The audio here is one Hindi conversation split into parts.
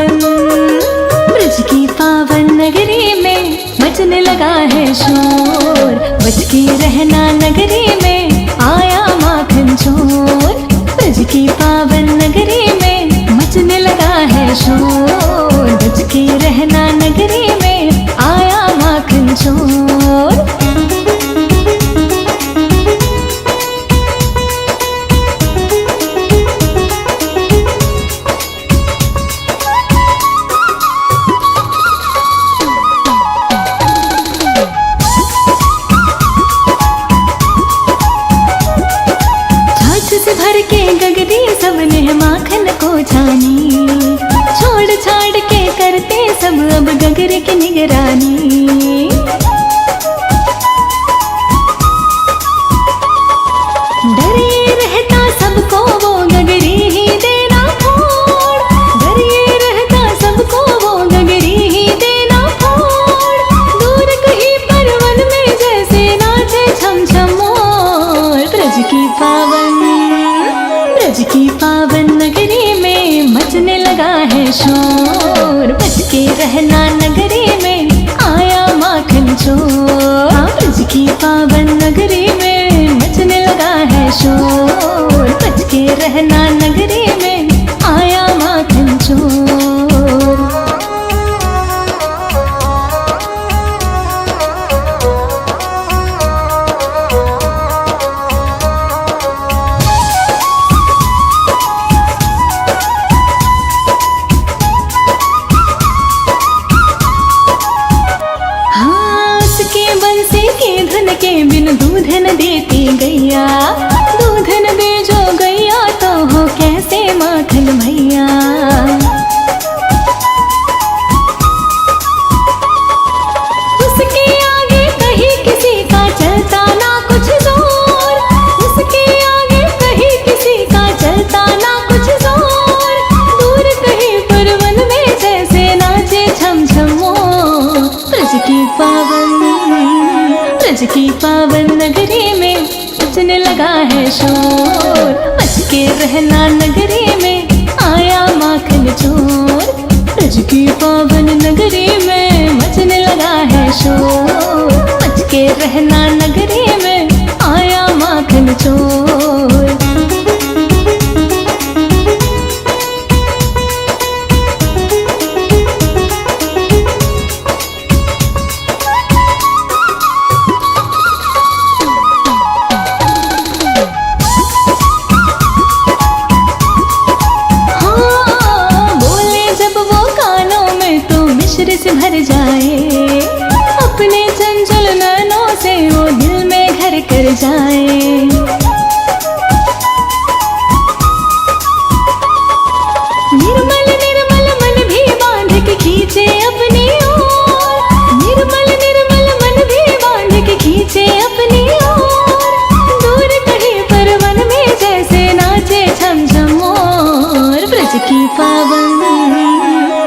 पावन, ब्रज की पावन नगरी में मचने लगा है शोर। बच के रहना नगरी में आया माखन चोर। ब्रज की पावन नगरी में मचने लगा है शोर। बच के रहना नगरी में आया माखन चोर। भर के गगरी सबने माखन को छानी। छोड़ छाड़ के करते सब अब गगरे की निगरानी। डरे रहता सबको वो गगरी ही देना फोड़। डरे रहता सबको वो गगरी ही देना फोड़। दूर कहीं परवन में जैसे नाचे छम छम मोर। ब्रज की पावन, ब्रज की पावन नगरी में मचने लगा है शोर। बच के रहना नगरी में आया माखन चोर। ब्रज की पावन नगरी में मचने लगा है शोर। बच के रहना नगरी में आया माखन चोर। के बिन दूध न देती गैया। दूध न दे जो गैया तो हो कैसे माखन भैया। उसके आगे कहीं किसी का चलता ना कुछ जोर। उसके आगे कहीं किसी का चलता ना कुछ जोर। दूर कहीं परवन में जैसे नाचे छम छम मोर। ब्रज की पावन, ब्रज की पावन नगरी में मचने लगा है शोर। बच के रहना नगरी में आया माखन चोर। ब्रज की पावन नगरी में मचने लगा है शोर। बच के रहना नगरी में आया माखन चोर। से भर जाए अपने चंचल नैनों से वो दिल में घर कर जाए। निर्मल निर्मल मन भी बांध के खींचे अपनी ओर। निर्मल निर्मल मन भी बांध के खींचे अपनी ओर। दूर कहीं परवन में जैसे नाचे छम छम मोर। ब्रज की पावन,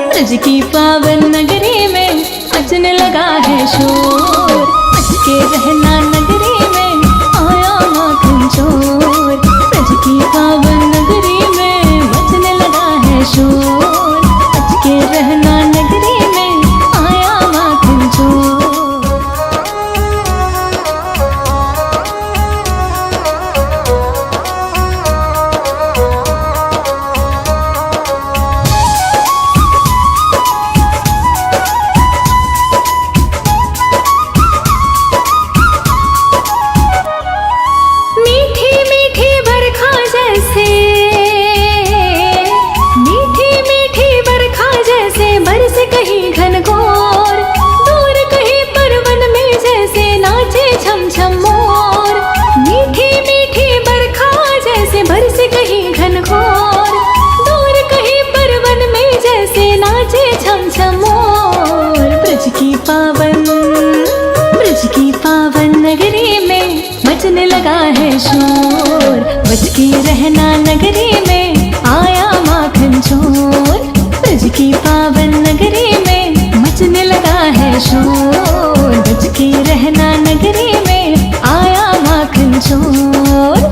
ब्रज की पावन नगरी में मचने लगा है शोर। बच के रहना नगरी में आया माखन चोर। ब्रज की पावन नगरी में मचने लगा है शोर। बच के रहना नगरी में आया माखन चोर। मचने लगा है शोर। बच के रहना नगरी में आया माखन चोर। ब्रज की पावन नगरी में मचने लगा है शोर। बच के रहना नगरी में आया माखन चोर।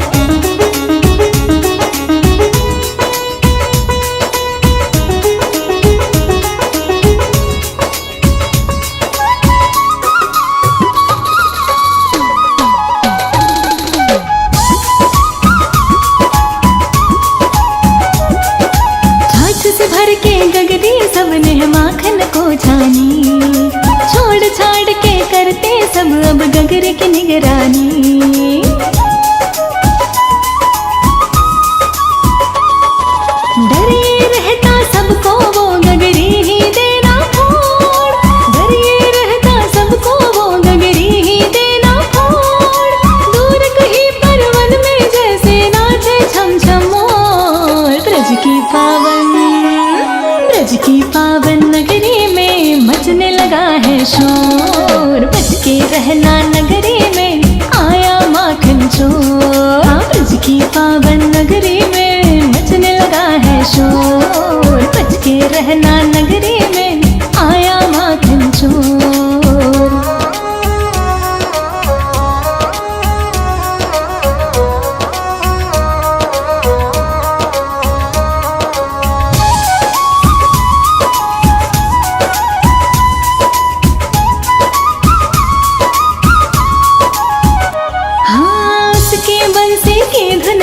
स्नेह माखन को छानी। छोड़ छाड़ के करते सब अब गगरे की निगरानी। डरे रहता सबको वो गगरी ही देना फोड़। डरे रहता सबको वो गगरी ही देना फोड़। दूर कहीं परवन में जैसे नाचे छम छम मोर। ब्रज की पावन नगरी में मचने लगा है शोर। बच के रहना नगरी में आया माखन चोर। हाँ, ब्रज की पावन नगरी में मचने लगा है शोर। बच के रहना नगरी में आया माखन चोर।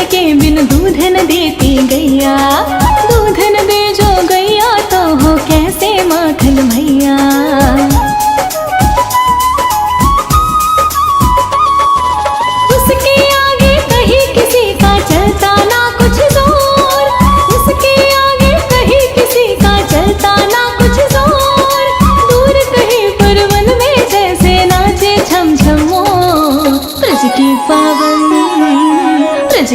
के बिन दूधन देती गैया। दूधन दे जो गैया तो हो कैसे माखन भैया। उसके आगे कहीं किसी का चलता ना कुछ जोर। उसके आगे कहीं किसी का चलता ना कुछ जोर। दूर कहीं परवन में जैसे नाचे छम छम मोर। ब्रज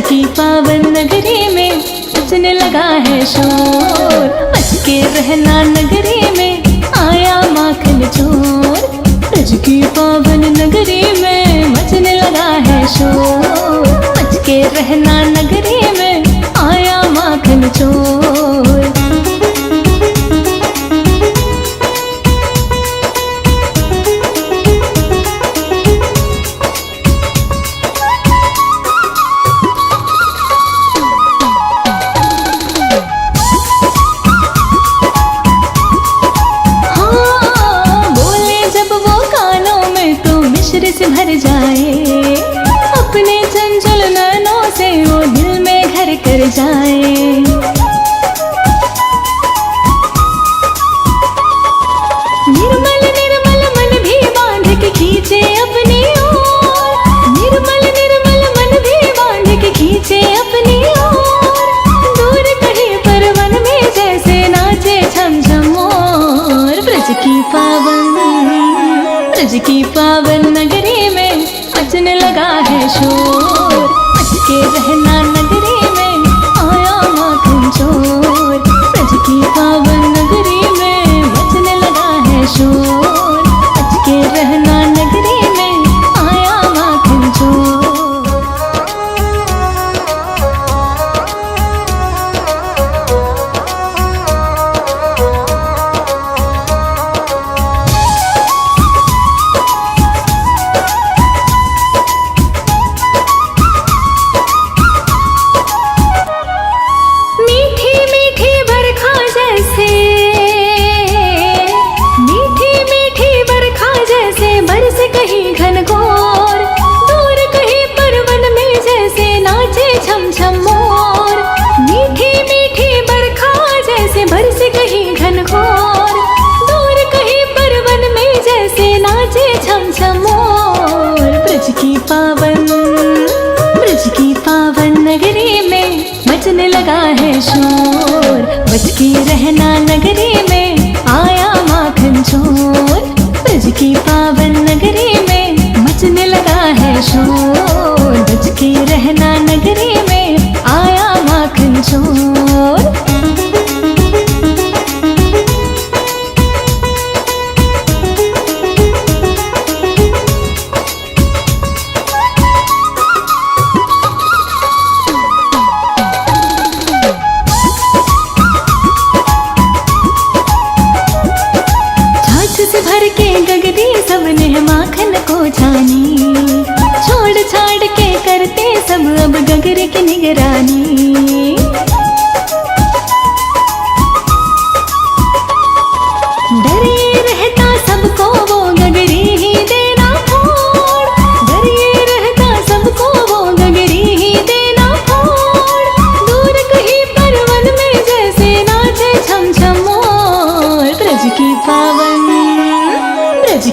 की पावन नगरी में मचने लगा है शोर। बच के रहना नगरी में आया माखन चोर। ब्रज की पावन नगरी में मचने लगा है शोर। बच के रहना नगरी में आया माखन चोर। से भर जाए अपने चंचल नैनों से वो दिल में घर कर जाए। निर्मल निर्मल मन भी बांध के खींचे अपनी ओर। निर्मल निर्मल मन भी बांध के खींचे अपनी ओर। दूर कहीं परवन में जैसे नाचे छम छम मोर। ब्रज की पावन नगरी में मचने लगा है शोर। बच के रहना नगरी में आया माखन चोर। ब्रज की पावन नगरी में मचने लगा है शोर। बच के रहना नगरी में आया माखन चोर। कहीं घनघोर दूर कहीं परवन में जैसे नाचे छम छम मोर। मीठी मीठी बरखा जैसे बरसे कहीं घनघोर। दूर कहीं परवन में जैसे नाचे छम छम मोर। ब्रज की पावन नगरी में मचने लगा है शोर। बच के रहना नगरी में आया माखन चोर। ब्रज की पावन नगरी में मचने लगा है शोर। बच के रहना नगरी में आया माखन चोर। से भर के गगरी सबने माखन को छानी। छोड़ छाड़ के करते सब अब गगरे की निगरानी। डरे रहता सबको वो गगरी ही देना फोड़। डरे रहता सबको वो गगरी ही देना फोड़। दूर कहीं परवन में जैसे नाचे छम छम मोर। ब्रज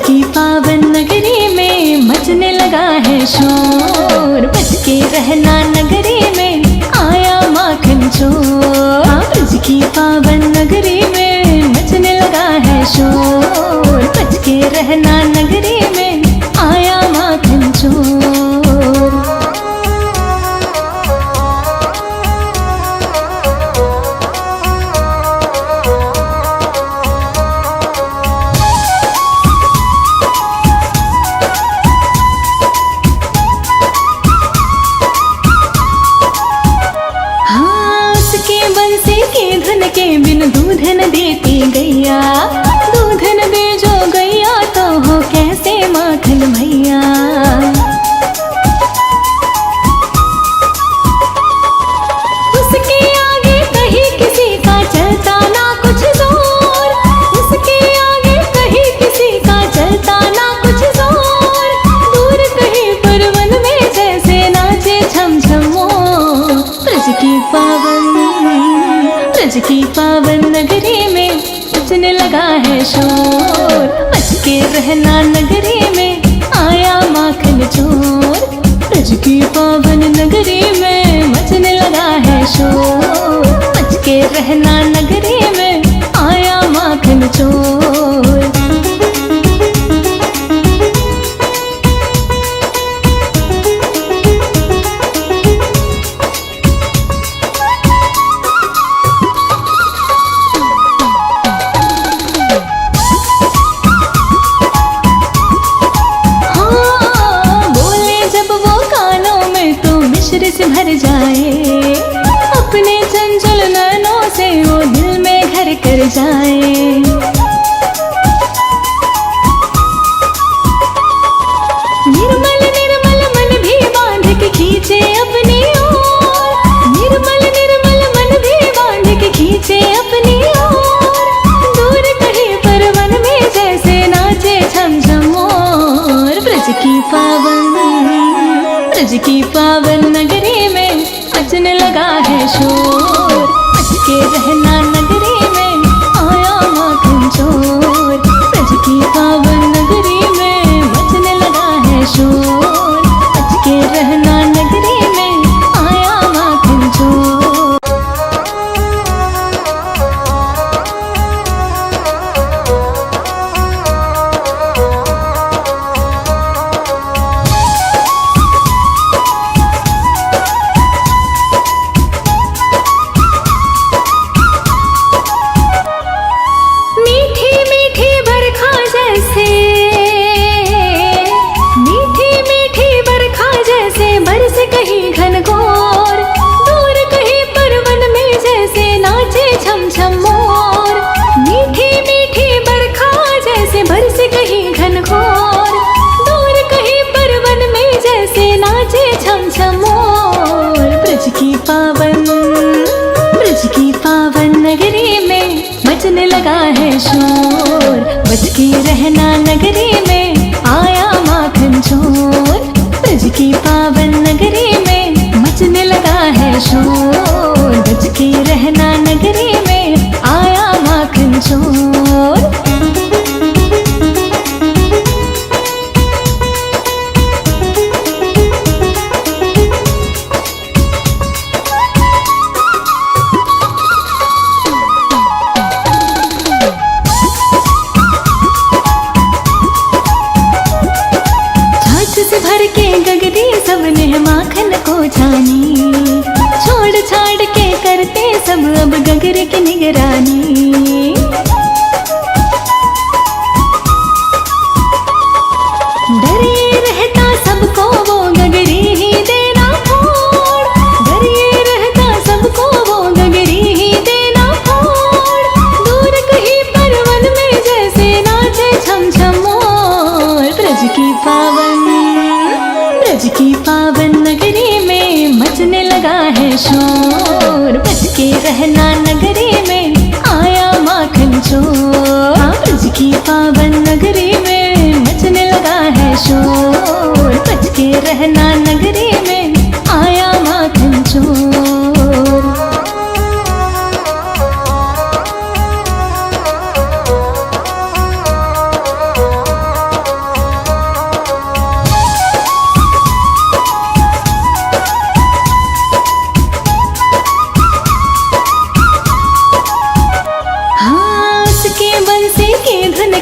की पावन नगरी में मचने लगा है शोर। बच के रहना नगरी में आया माखन चोर। ब्रज की पावन नगरी में मचने लगा है शोर। बच के रहना नगरी में आया माखन चोर। के बिन दूधन देती गैया, दूधन दे जो गैया तो हो कैसे माखन भैया। उसके आगे कहीं किसी का चलता ना कुछ जोर। उसके आगे कहीं किसी का चलता ना कुछ जोर। दूर कहीं पर वन में जैसे नाचे छम छम मोर। ब्रज की पावन नगरी में मचने लगा है शोर। बच के रहना नगरी में आया माखन चोर। ब्रज की पावन नगरी में मचने लगा है शोर। बच के रहना नगरी में आया माखन चोर। से भर जाए अपने चंचल नैनों से वो दिल में घर कर जाए। निर्मल निर्मल मन भी बांध के खींचे अपनी ओर। निर्मल निर्मल मन भी बांध के खींचे अपनी ओर। दूर कहीं पर वन में जैसे नाचे छम छम मोर। ब्रज की पावन नगरी में मचने लगा है शोर। बच के रहना नगरी में आया माखन चोर। ब्रज की पावन नगरी में मचने लगा है शोर। बच के रहना नगरी में आया माखन चोर। ब्रज की पावन नगरी में मचने लगा है शोर। बच के रहना नगरी में आया माखन चोर। ब्रज की पावन नगरी में मचने लगा है शोर। बच के रहना नगरी में आया माखन चोर। से भर के गगरी सबने माखन को छानी। छोड़ छाड़ के करते सब अब गगरे की निगरानी। डरे रहता सबको वो गगरी ही देना फोड़। डरे रहता सबको वो गगरी ही देना फोड़। दूर कहीं पर वन में जैसे नाचे छम छम मोर। ब्रज की पावन नगरी में मच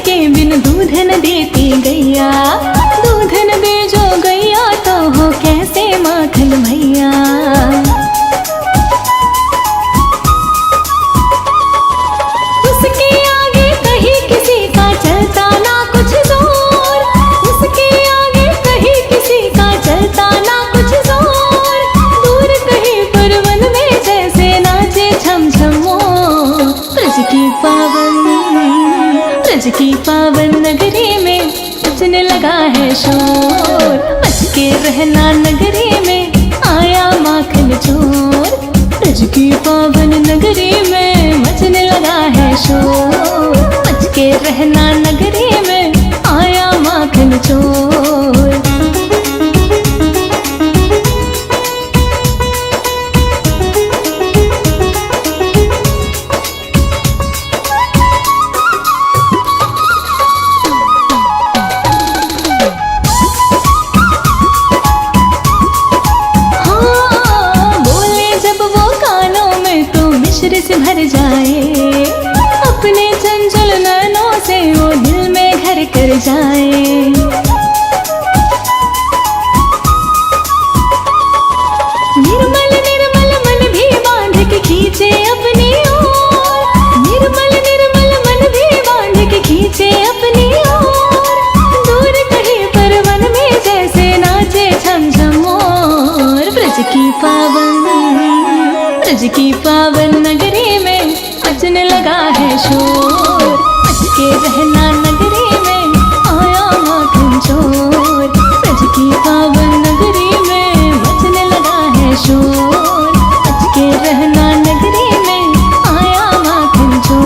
के बिन दूध न देती गैया, दूध न दे जो गैया तो हो कैसे माखन भैया। उसके आगे कहीं किसी का चलता ना कुछ जोर, उसके आगे कहीं किसी का चलता ना कुछ जोर, दूर कहीं पर वन में जैसे नाचे छम छम मोर। ब्रज की पावन नगरी में बजने लगा है शोर, बच के रहना नगरी में आया माखन चोर। ब्रज की पावन नगरी में बजने लगा है शोर, बच के रहना नगरी में आया माखन चोर। से भर जाए अपने चंचल नैनों से वो दिल में घर कर जाए। निर्मल निर्मल मन भी बांध के खींचे अपनी ओर, निर्मल निर्मल मन भी बांध के खींचे अपनी ओर, दूर कहीं पर वन में जैसे नाचे छम छम मोर। ब्रज की पावन नगरी में बजने लगा है शोर, बच के रहना नगरी में आया माखन चोर। ब्रज की पावन नगरी में बजने लगा है शोर, बच के रहना नगरी में आया माखन चोर।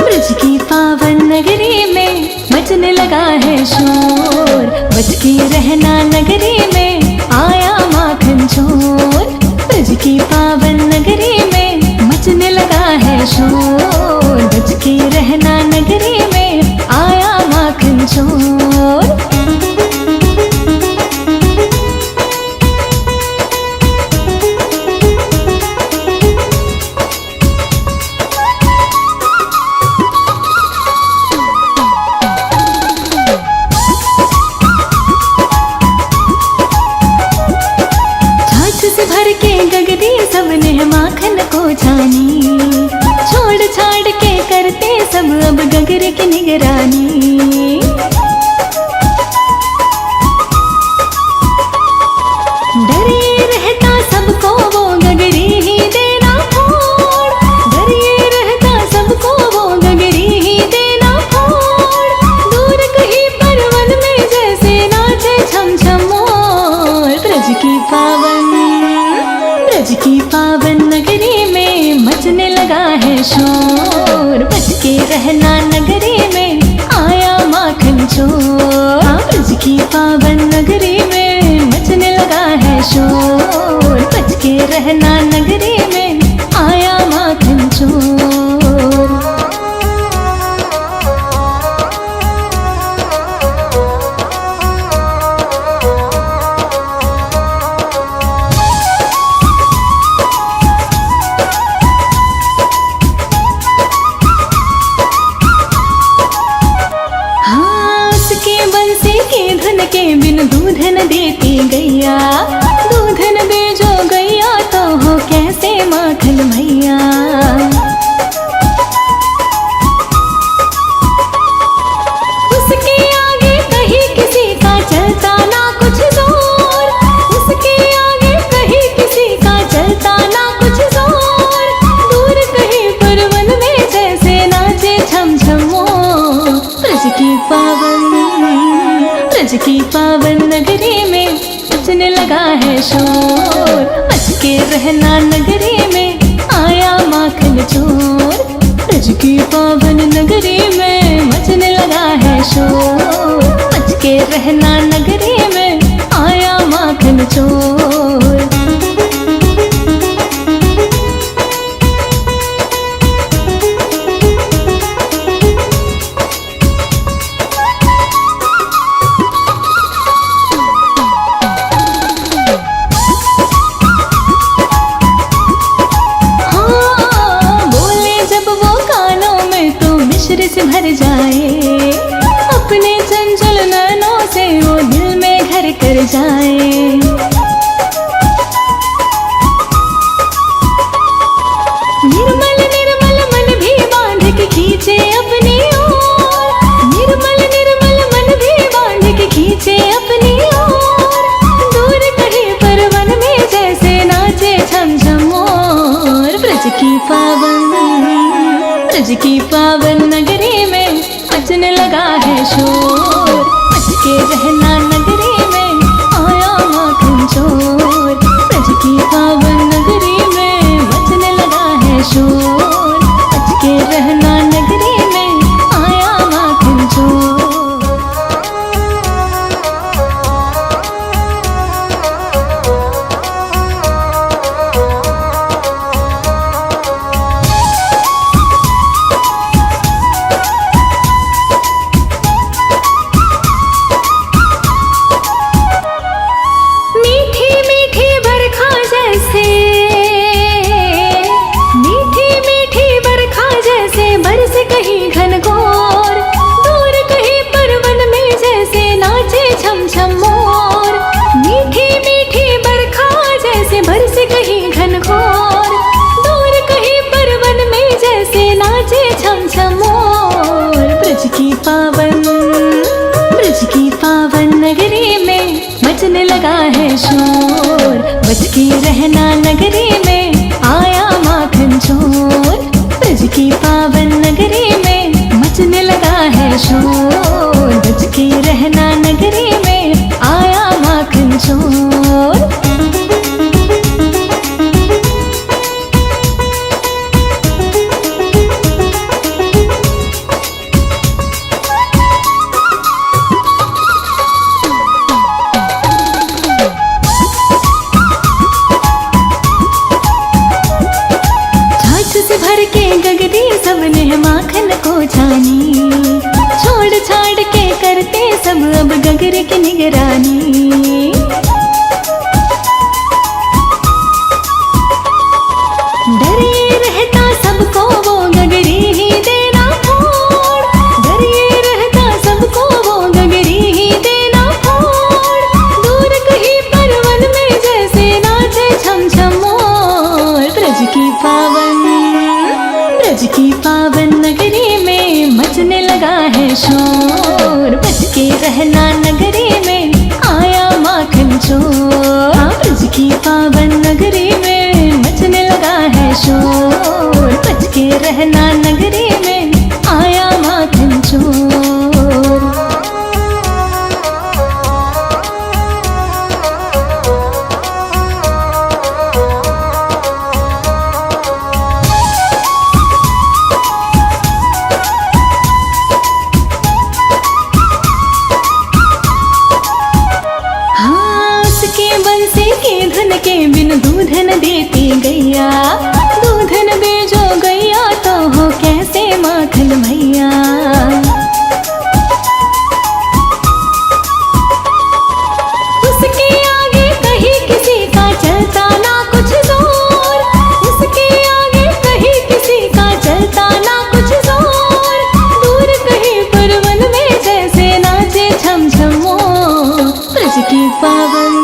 ब्रज की पावन नगरी में बजने लगा है शोर, बच के रहना नगरी में आया माखन चोर। ब्रज की पावन नगरी में बजने लगा है शोर, बच के रहना नगरी में आया माखन चोर। भर के गगरी सबने माखन को छानी, छोड़ छाड़ के करते सब अब गगर की निगरानी। डरे रहता सबको वो गगरी ही देना फोड़, डरे रहता सबको वो गगरी ही देना फोड़, दूर कहीं पर वन में जैसे नाचे छम छम मोर। ब्रज की पावन नगरी में बजने लगा है शोर, बच के रहना नगरी में आया माखन चोर। ब्रज की पावन नगरी में बजने लगा है शोर, बच के रहना नगरी में आया माखन चोर। के बिन दूध न देती गैया, दूध न दे जो गैया तो हो कैसे माखन भैया। उसके आगे कहीं किसी का चलता ना कुछ जोर, उसके आगे कहीं किसी का चलता ना कुछ जोर, दूर कहीं पर वन में जैसे नाचे छम छम मोर। की पावन, ब्रज की पावन नगरी में मचने लगा है शोर। बच के रहना नगरी में आया माखन चोर। ब्रज की पावन नगरी में मचने लगा है शोर। बच के रहना नगरी में आया माखन चोर। से भर जाए अपने चंचल नैनों से वो दिल में घर कर जाए। निर्मल निर्मल मन भी बांध के खींचे अपनी ओर। निर्मल निर्मल मन भी बांध के खींचे अपनी ओर। दूर कहीं पर वन में जैसे नाचे छम छम मोर। ब्रज की पावन, ब्रज की पावन नगरी में मचने लगा है शोर। बच के रहना नगरी में आया माखन चोर। ब्रज की पावन नगरी में मचने लगा है शोर। बच के रहना नगरी में आया माखन चोर। ब्रज की पावन नगरी में मचने लगा है शोर। बच के रहना नगरी में आया माखन चोर। ब्रज की पावन नगरी में मचने लगा है शोर। बच के रहना नगरी में आया माखन चोर। भर के गगरी सबने माखन को छानी। छोड़ छाड़ के करते सब अब गगरे की निगरानी। डरे रहता सबको वो गगरी ही देना फोड़। डरे रहता सबको वो गगरी ही देना फोड़। दूर कहीं पर वन में जैसे नाचे छम छम मोर। ब्रज की पावन, ब्रज की पावन नगरी में मचने लगा है शोर। बच के रहना नगरी में आया माखन चोर। ब्रज की पावन नगरी में मचने लगा है शोर। बच के रहना नगरी में आया माखन चोर। के बिन दूध न देती गैया। दूध न दे जो गैया तो हो कैसे माखन भैया। उसके आगे कहीं किसी का चलता ना कुछ जोर। उसके आगे कहीं किसी का चलता ना कुछ जोर। दूर कहीं पर वन में जैसे नाचे छम छम मोर। ब्रज की पावन,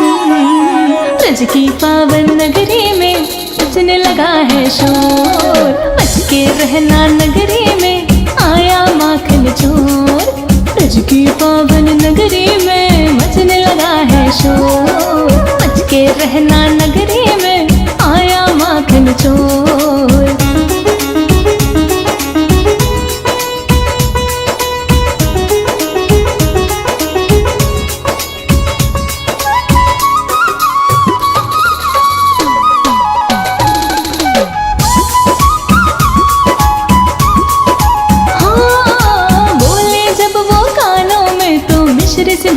ब्रज की पावन नगरी में मचने लगा है शोर। बच के रहना नगरी में आया माखन चोर। ब्रज की पावन नगरी में मचने लगा है शोर। बच के रहना नगरी में आया माखन चोर।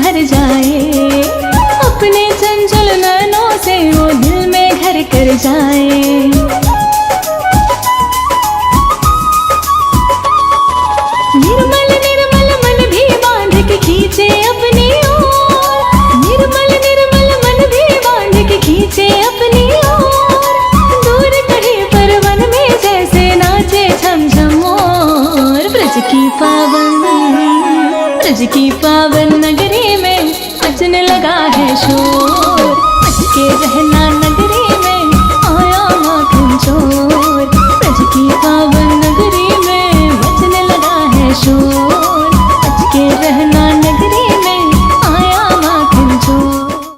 भर जाए, अपने चंचल नैनों से वो दिल में घर कर जाए। निर्मल निर्मल मन भी बांध के खींचे अपनी ओर, निर्मल निर्मल मन भी बांध के खींचे अपनी ओर। दूर कहीं पर वन में जैसे नाचे छम छम मोर। ब्रज की पावन नगरी में मचने लगा है शोर, मच के रहना नगरी में आया माखन चोर। ब्रज की पावन नगरी में मचने लगा है शोर।